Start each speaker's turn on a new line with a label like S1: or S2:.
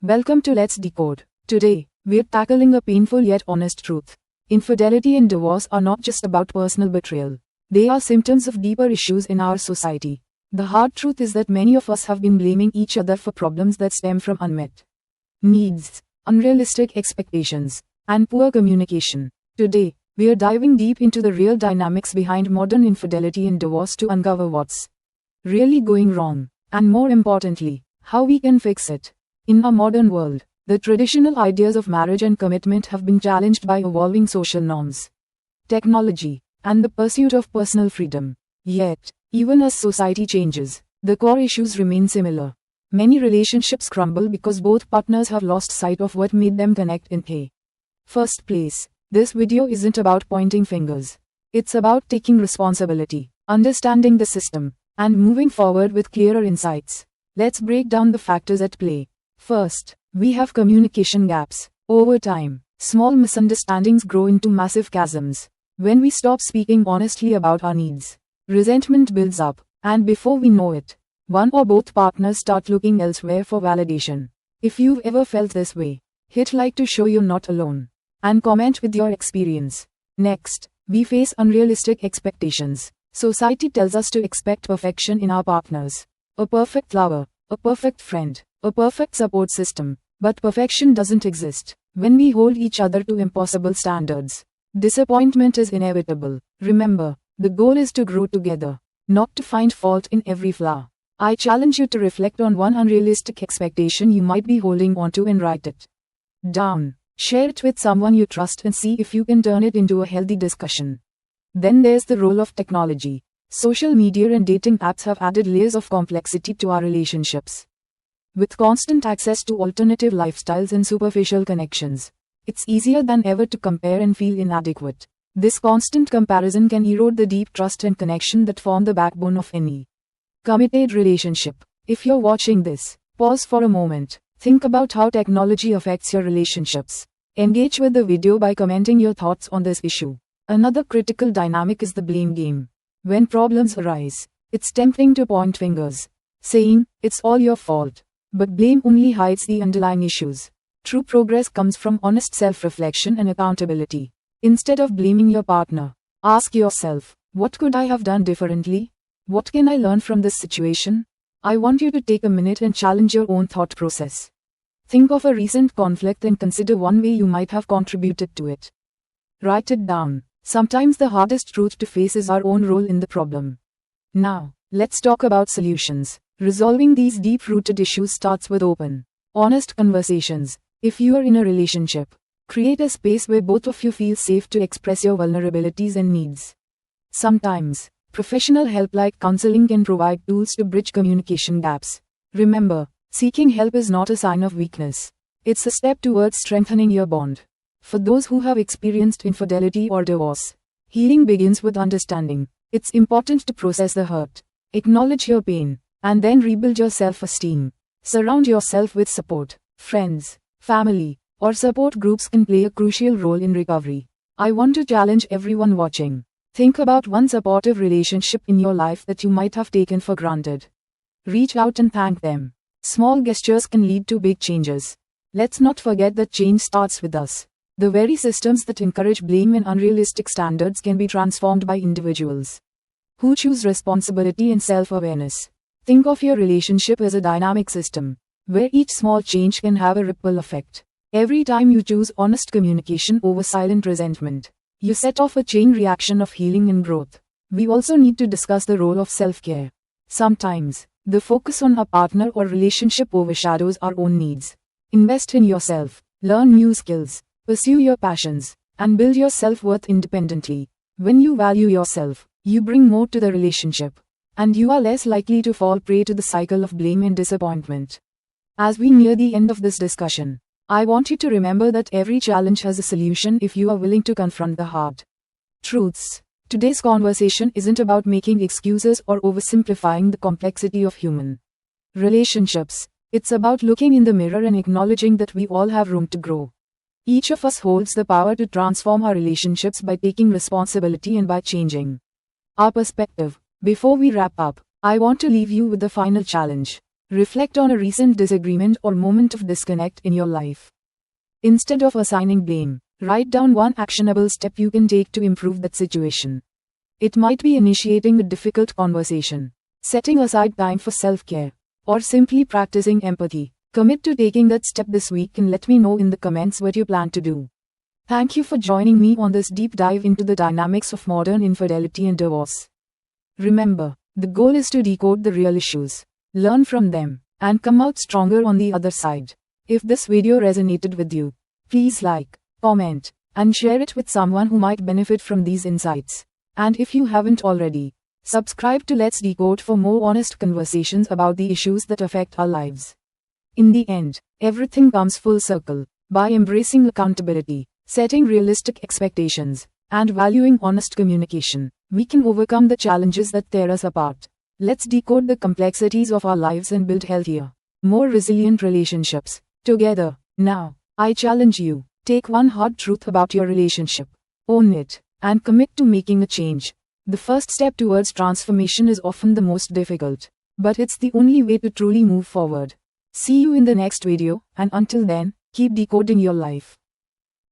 S1: Welcome to Let's Decode. Today, we're tackling a painful yet honest truth. Infidelity and divorce are not just about personal betrayal. They are symptoms of deeper issues in our society. The hard truth is that many of us have been blaming each other for problems that stem from unmet needs, unrealistic expectations, and poor communication. Today, we are diving deep into the real dynamics behind modern infidelity and divorce to uncover what's really going wrong, and more importantly, how we can fix it. In our modern world, the traditional ideas of marriage and commitment have been challenged by evolving social norms, technology, and the pursuit of personal freedom. Yet, even as society changes, the core issues remain similar. Many relationships crumble because both partners have lost sight of what made them connect in the first place. This video isn't about pointing fingers. It's about taking responsibility, understanding the system, and moving forward with clearer insights. Let's break down the factors at play. First, we have communication gaps. Over time, small misunderstandings grow into massive chasms. When we stop speaking honestly about our needs, resentment builds up, and before we know it, one or both partners start looking elsewhere for validation. If you've ever felt this way, hit like to show you're not alone, and comment with your experience. Next, we face unrealistic expectations. Society tells us to expect perfection in our partners. A perfect lover, a perfect friend, a perfect support system. But perfection doesn't exist. When we hold each other to impossible standards, disappointment is inevitable. Remember, the goal is to grow together, not to find fault in every flaw. I challenge you to reflect on one unrealistic expectation you might be holding onto and write it down. Share it with someone you trust and see if you can turn it into a healthy discussion. Then there's the role of technology. Social media and dating apps have added layers of complexity to our relationships. With constant access to alternative lifestyles and superficial connections, it's easier than ever to compare and feel inadequate. This constant comparison can erode the deep trust and connection that form the backbone of any committed relationship. If you're watching this, pause for a moment. Think about how technology affects your relationships. Engage with the video by commenting your thoughts on this issue. Another critical dynamic is the blame game. When problems arise, it's tempting to point fingers, saying, "It's all your fault." But blame only hides the underlying issues. True progress comes from honest self-reflection and accountability. Instead of blaming your partner, ask yourself, what could I have done differently? What can I learn from this situation? I want you to take a minute and challenge your own thought process. Think of a recent conflict and consider one way you might have contributed to it. Write it down. Sometimes the hardest truth to face is our own role in the problem. Now, let's talk about solutions. Resolving these deep-rooted issues starts with open, honest conversations. If you are in a relationship, create a space where both of you feel safe to express your vulnerabilities and needs. Sometimes, professional help like counseling can provide tools to bridge communication gaps. Remember, seeking help is not a sign of weakness. It's a step towards strengthening your bond. For those who have experienced infidelity or divorce, healing begins with understanding. It's important to process the hurt, acknowledge your pain, and then rebuild your self-esteem. Surround yourself with support. Friends, family, or support groups can play a crucial role in recovery. I want to challenge everyone watching. Think about one supportive relationship in your life that you might have taken for granted. Reach out and thank them. Small gestures can lead to big changes. Let's not forget that change starts with us. The very systems that encourage blame and unrealistic standards can be transformed by individuals who choose responsibility and self-awareness. Think of your relationship as a dynamic system, where each small change can have a ripple effect. Every time you choose honest communication over silent resentment, you set off a chain reaction of healing and growth. We also need to discuss the role of self-care. Sometimes, the focus on a partner or relationship overshadows our own needs. Invest in yourself, learn new skills, pursue your passions, and build your self-worth independently. When you value yourself, you bring more to the relationship, and you are less likely to fall prey to the cycle of blame and disappointment. As we near the end of this discussion, I want you to remember that every challenge has a solution if you are willing to confront the hard truths. Today's conversation isn't about making excuses or oversimplifying the complexity of human relationships. It's about looking in the mirror and acknowledging that we all have room to grow. Each of us holds the power to transform our relationships by taking responsibility and by changing our perspective. Before we wrap up, I want to leave you with the final challenge. Reflect on a recent disagreement or moment of disconnect in your life. Instead of assigning blame, write down one actionable step you can take to improve that situation. It might be initiating a difficult conversation, setting aside time for self-care, or simply practicing empathy. Commit to taking that step this week and let me know in the comments what you plan to do. Thank you for joining me on this deep dive into the dynamics of modern infidelity and divorce. Remember, the goal is to decode the real issues, learn from them, and come out stronger on the other side. If this video resonated with you, please like, comment, and share it with someone who might benefit from these insights. And if you haven't already, subscribe to Let's Decode for more honest conversations about the issues that affect our lives. In the end, everything comes full circle. By embracing accountability, setting realistic expectations, and valuing honest communication, we can overcome the challenges that tear us apart. Let's decode the complexities of our lives and build healthier, more resilient relationships together. Now, I challenge you, take one hard truth about your relationship, own it, and commit to making a change. The first step towards transformation is often the most difficult, but it's the only way to truly move forward. See you in the next video, and until then, keep decoding your life.